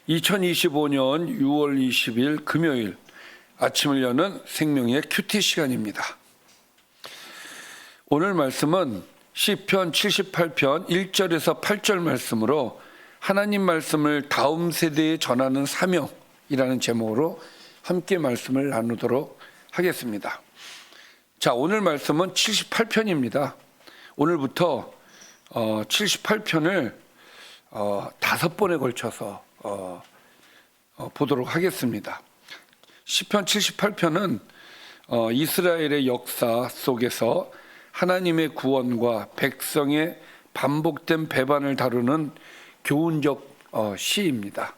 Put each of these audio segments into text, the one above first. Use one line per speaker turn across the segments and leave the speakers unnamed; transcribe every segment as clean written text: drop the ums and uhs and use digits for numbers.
2025년 6월 20일 금요일 아침을 여는 생명의 큐티 시간입니다. 오늘 말씀은 시편 78편 1절에서 8절 말씀으로 하나님 말씀을 다음 세대에 전하는 사명이라는 제목으로 함께 말씀을 나누도록 하겠습니다. 자, 오늘 말씀은 78편입니다. 오늘부터 78편을 5번에 걸쳐서 보도록 하겠습니다. 시편 78편은 이스라엘의 역사 속에서 하나님의 구원과 백성의 반복된 배반을 다루는 교훈적 시입니다.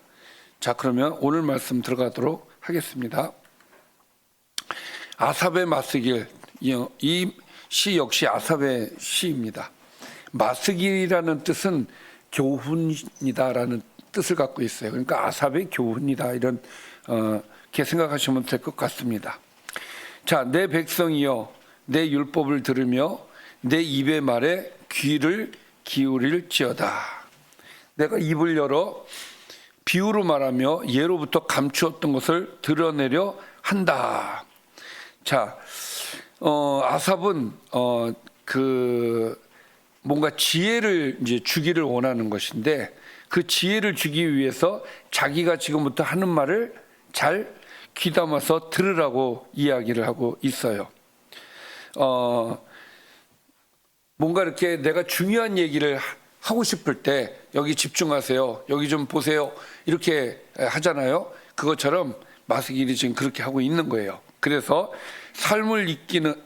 자, 그러면 오늘 말씀 들어가도록 하겠습니다. 아삽의 마스길, 이 시 역시 아삽의 시입니다. 마스길이라는 뜻은 교훈이다라는 뜻을 갖고 있어요. 그러니까 아삽의 교훈이다, 이런 이렇게 생각하시면 될 것 같습니다. 자, 내 백성이여 내 율법을 들으며 내 입의 말에 귀를 기울일지어다. 내가 입을 열어 비유로 말하며 예로부터 감추었던 것을 드러내려 한다. 자, 아삽은 뭔가 지혜를 이제 주기를 원하는 것인데, 그 지혜를 주기 위해서 자기가 지금부터 하는 말을 잘 귀담아서 들으라고 이야기를 하고 있어요. 뭔가 이렇게 내가 중요한 얘기를 하고 싶을 때 여기 집중하세요, 여기 좀 보세요, 이렇게 하잖아요. 그것처럼 마스길이 지금 그렇게 하고 있는 거예요. 그래서 삶을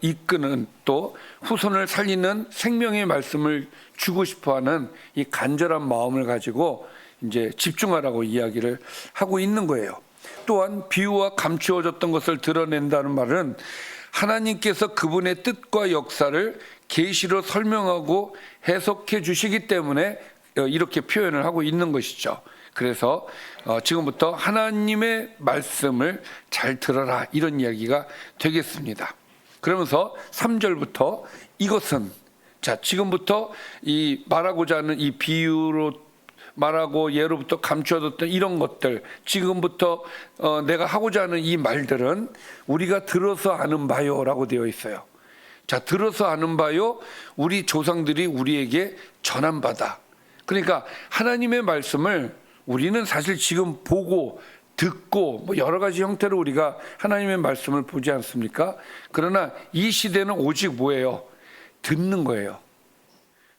이끄는 또 후손을 살리는 생명의 말씀을 주고 싶어하는 이 간절한 마음을 가지고 이제 집중하라고 이야기를 하고 있는 거예요. 또한 비유와 감추어졌던 것을 드러낸다는 말은 하나님께서 그분의 뜻과 역사를 계시로 설명하고 해석해 주시기 때문에 이렇게 표현을 하고 있는 것이죠. 그래서 지금부터 하나님의 말씀을 잘 들어라, 이런 이야기가 되겠습니다. 그러면서 3절부터 이것은, 자, 지금부터 이 말하고자 하는 이 비유로 말하고 예로부터 감추어뒀던 이런 것들, 지금부터 내가 하고자 하는 이 말들은 우리가 들어서 아는 바요라고 되어 있어요. 자, 들어서 아는 바요, 우리 조상들이 우리에게 전한 바다. 그러니까 하나님의 말씀을 우리는 사실 지금 보고 듣고 뭐 여러 가지 형태로 우리가 하나님의 말씀을 보지 않습니까? 그러나 이 시대는 오직 뭐예요? 듣는 거예요.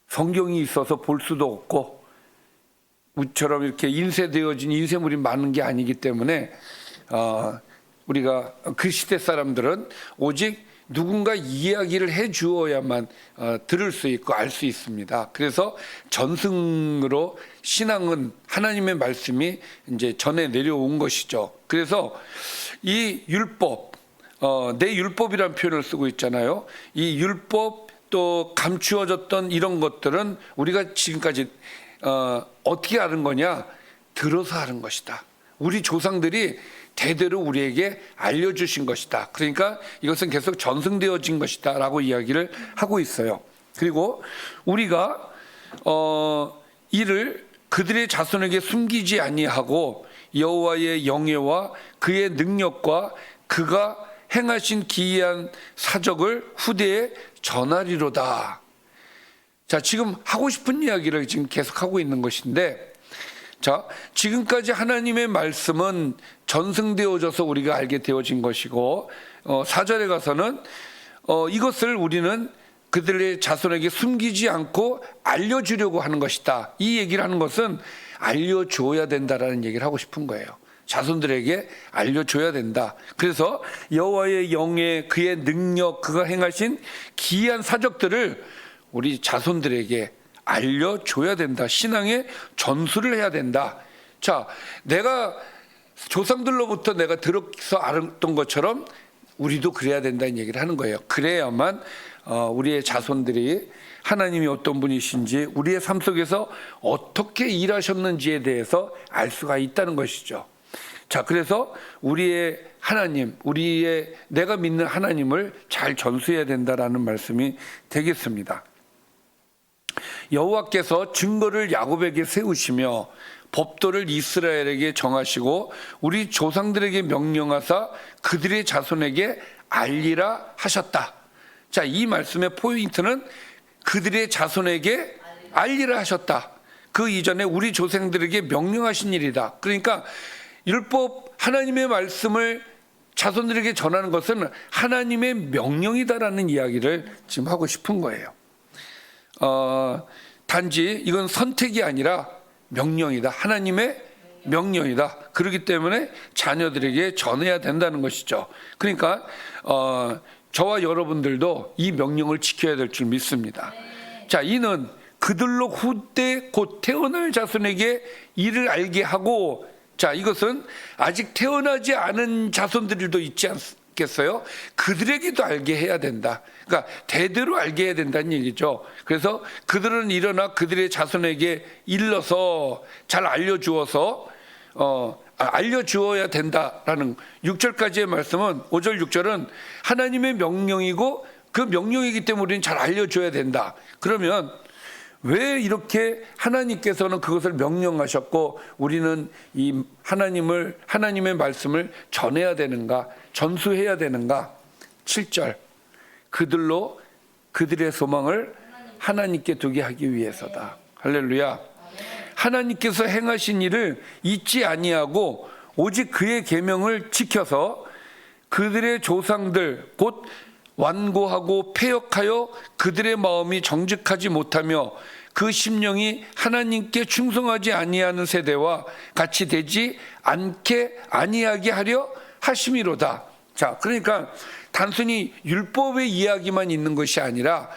성경이 있어서 볼 수도 없고 우리처럼 이렇게 인쇄되어진 인쇄물이 많은 게 아니기 때문에 우리가 그 시대 사람들은 오직 누군가 이야기를 해 주어야만 들을 수 있고 알 수 있습니다. 그래서 전승으로 신앙은 하나님의 말씀이 이제 전해 내려온 것이죠. 그래서 이 율법, 내 율법이라는 표현을 쓰고 있잖아요. 이 율법, 또 감추어졌던 이런 것들은 우리가 지금까지 어떻게 아는 거냐? 들어서 아는 것이다. 우리 조상들이 대대로 우리에게 알려주신 것이다. 그러니까 이것은 계속 전승되어진 것이다 라고 이야기를 하고 있어요. 그리고 우리가 이를 그들의 자손에게 숨기지 아니하고 여호와의 영예와 그의 능력과 그가 행하신 기이한 사적을 후대에 전하리로다. 자, 지금 하고 싶은 이야기를 지금 계속하고 있는 것인데, 자, 지금까지 하나님의 말씀은 전승되어져서 우리가 알게 되어진 것이고, 4절에 가서는 이것을 우리는 그들의 자손에게 숨기지 않고 알려주려고 하는 것이다. 이 얘기를 하는 것은 알려줘야 된다라는 얘기를 하고 싶은 거예요. 자손들에게 알려줘야 된다. 그래서 여호와의 영예, 그의 능력, 그가 행하신 기이한 사적들을 우리 자손들에게 알려줘야 된다. 신앙의 전수를 해야 된다. 자, 내가 조상들로부터 내가 들어서 알았던 것처럼 우리도 그래야 된다는 얘기를 하는 거예요. 그래야만 우리의 자손들이 하나님이 어떤 분이신지, 우리의 삶 속에서 어떻게 일하셨는지에 대해서 알 수가 있다는 것이죠. 자, 그래서 우리의 하나님, 내가 믿는 하나님을 잘 전수해야 된다라는 말씀이 되겠습니다. 여호와께서 증거를 야곱에게 세우시며 법도를 이스라엘에게 정하시고 우리 조상들에게 명령하사 그들의 자손에게 알리라 하셨다. 자, 이 말씀의 포인트는 그들의 자손에게 알리라 하셨다. 그 이전에 우리 조상들에게 명령하신 일이다. 그러니까 율법 하나님의 말씀을 자손들에게 전하는 것은 하나님의 명령이다라는 이야기를 지금 하고 싶은 거예요. 단지 이건 선택이 아니라 명령이다. 하나님의 명령이다. 그렇기 때문에 자녀들에게 전해야 된다는 것이죠. 그러니까 저와 여러분들도 이 명령을 지켜야 될 줄 믿습니다. 자, 이는 그들로 후대 곧 태어날 자손에게 이를 알게 하고, 자, 이것은 아직 태어나지 않은 자손들도 있지 않겠어요? 그들에게도 알게 해야 된다. 그러니까 대대로 알게 해야 된다는 얘기죠. 그래서 그들은 일어나 그들의 자손에게 일러서 잘 알려주어서 알려주어야 된다라는 6절까지의 말씀은 5절 6절은 하나님의 명령이고 그 명령이기 때문에 우리는 잘 알려줘야 된다. 그러면 왜 이렇게 하나님께서는 그것을 명령하셨고 우리는 이 하나님의 말씀을 전해야 되는가, 전수해야 되는가? 7절, 그들로 그들의 소망을 하나님께 두게 하기 위해서다. 할렐루야. 하나님께서 행하신 일을 잊지 아니하고 오직 그의 계명을 지켜서 그들의 조상들 곧 완고하고 패역하여 그들의 마음이 정직하지 못하며 그 심령이 하나님께 충성하지 아니하는 세대와 같이 되지 않게 아니하게 하려 하심이로다. 자, 그러니까 단순히 율법의 이야기만 있는 것이 아니라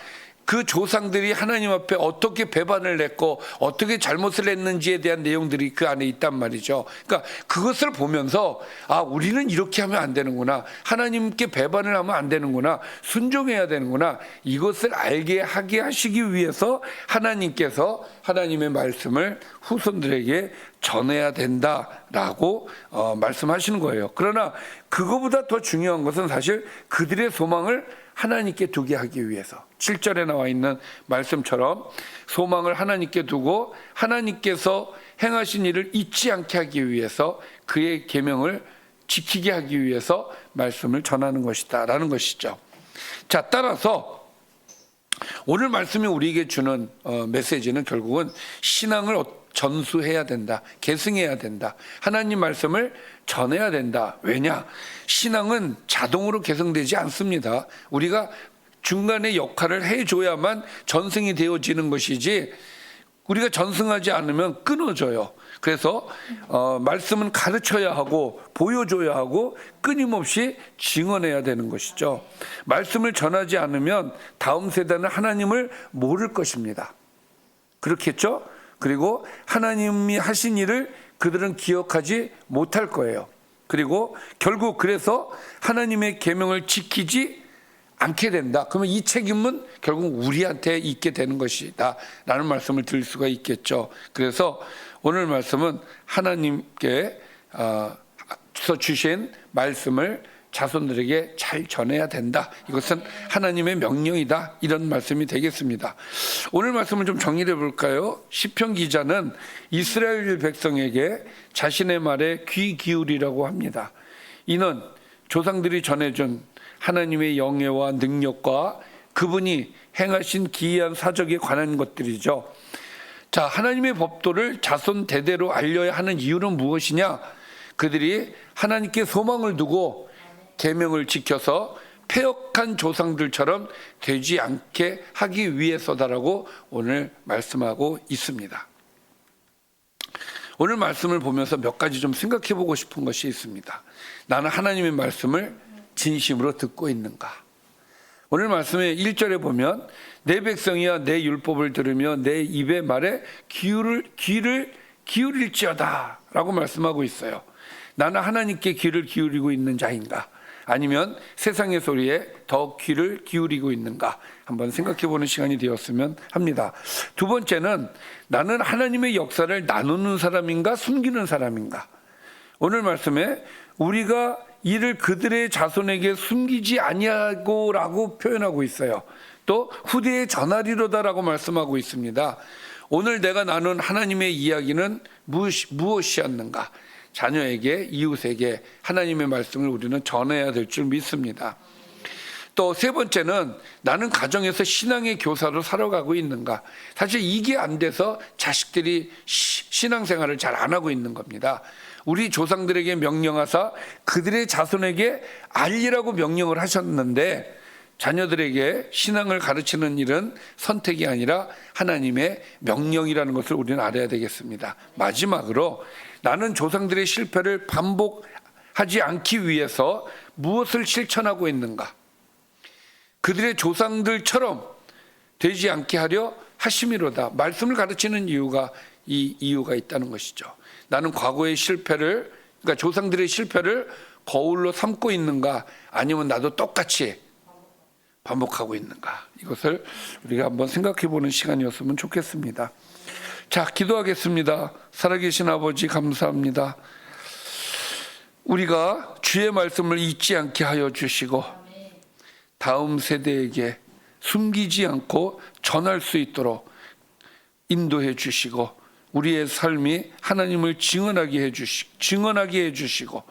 그 조상들이 하나님 앞에 어떻게 배반을 했고 어떻게 잘못을 했는지에 대한 내용들이 그 안에 있단 말이죠. 그러니까 그것을 보면서 우리는 이렇게 하면 안 되는구나, 하나님께 배반을 하면 안 되는구나, 순종해야 되는구나, 이것을 알게 하게 하시기 위해서 하나님께서 하나님의 말씀을 후손들에게 전해야 된다라고 말씀하시는 거예요. 그러나 그거보다 더 중요한 것은 사실 그들의 소망을 하나님께 두게 하기 위해서 7절에 나와 있는 말씀처럼 소망을 하나님께 두고 하나님께서 행하신 일을 잊지 않게 하기 위해서 그의 계명을 지키게 하기 위해서 말씀을 전하는 것이다 라는 것이죠. 자, 따라서 오늘 말씀이 우리에게 주는 메시지는 결국은 신앙을 전수해야 된다, 계승해야 된다, 하나님 말씀을 전해야 된다. 왜냐? 신앙은 자동으로 계승되지 않습니다. 우리가 중간에 역할을 해줘야만 전승이 되어지는 것이지 우리가 전승하지 않으면 끊어져요. 그래서 말씀은 가르쳐야 하고 보여줘야 하고 끊임없이 증언해야 되는 것이죠. 말씀을 전하지 않으면 다음 세대는 하나님을 모를 것입니다. 그렇겠죠? 그리고 하나님이 하신 일을 그들은 기억하지 못할 거예요. 그리고 결국 그래서 하나님의 계명을 지키지 않게 된다. 그러면 이 책임은 결국 우리한테 있게 되는 것이다 라는 말씀을 드릴 수가 있겠죠. 그래서 오늘 말씀은 하나님께서 주신 말씀을 자손들에게 잘 전해야 된다. 이것은 하나님의 명령이다. 이런 말씀이 되겠습니다. 오늘 말씀을 좀 정리해 볼까요? 시편 기자는 이스라엘 백성에게 자신의 말에 귀 기울이라고 합니다. 이는 조상들이 전해준 하나님의 영예와 능력과 그분이 행하신 기이한 사적에 관한 것들이죠. 자, 하나님의 법도를 자손 대대로 알려야 하는 이유는 무엇이냐? 그들이 하나님께 소망을 두고 계명을 지켜서 패역한 조상들처럼 되지 않게 하기 위해서다라고 오늘 말씀하고 있습니다. 오늘 말씀을 보면서 몇 가지 좀 생각해 보고 싶은 것이 있습니다. 나는 하나님의 말씀을 진심으로 듣고 있는가? 오늘 말씀의 1절에 보면 내 백성이야 내 율법을 들으며 내 입의 말에 귀를 기울일지어다 라고 말씀하고 있어요. 나는 하나님께 귀를 기울이고 있는 자인가? 아니면 세상의 소리에 더 귀를 기울이고 있는가? 한번 생각해 보는 시간이 되었으면 합니다. 두 번째는 나는 하나님의 역사를 나누는 사람인가 숨기는 사람인가? 오늘 말씀에 우리가 이를 그들의 자손에게 숨기지 아니하고라고 표현하고 있어요. 또 후대에 전하리로다라고 말씀하고 있습니다. 오늘 내가 나눈 하나님의 이야기는 무엇이었는가? 자녀에게, 이웃에게 하나님의 말씀을 우리는 전해야 될 줄 믿습니다. 또 세 번째는 나는 가정에서 신앙의 교사로 살아가고 있는가? 사실 이게 안 돼서 자식들이 신앙생활을 잘 안 하고 있는 겁니다. 우리 조상들에게 명령하사 그들의 자손에게 알리라고 명령을 하셨는데 자녀들에게 신앙을 가르치는 일은 선택이 아니라 하나님의 명령이라는 것을 우리는 알아야 되겠습니다. 마지막으로 나는 조상들의 실패를 반복하지 않기 위해서 무엇을 실천하고 있는가? 그들의 조상들처럼 되지 않게 하려 하심이로다. 말씀을 가르치는 이유가 있다는 것이죠. 나는 과거의 실패를, 그러니까 조상들의 실패를 거울로 삼고 있는가, 아니면 나도 똑같이 반복하고 있는가, 이것을 우리가 한번 생각해 보는 시간이었으면 좋겠습니다. 자, 기도하겠습니다. 살아계신 아버지, 감사합니다. 우리가 주의 말씀을 잊지 않게 하여 주시고 다음 세대에게 숨기지 않고 전할 수 있도록 인도해 주시고 우리의 삶이 하나님을 증언하게 해 주시고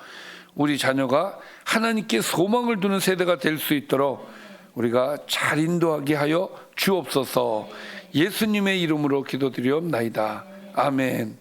우리 자녀가 하나님께 소망을 두는 세대가 될 수 있도록 우리가 잘 인도하게 하여 주옵소서. 예수님의 이름으로 기도드리옵나이다. 아멘.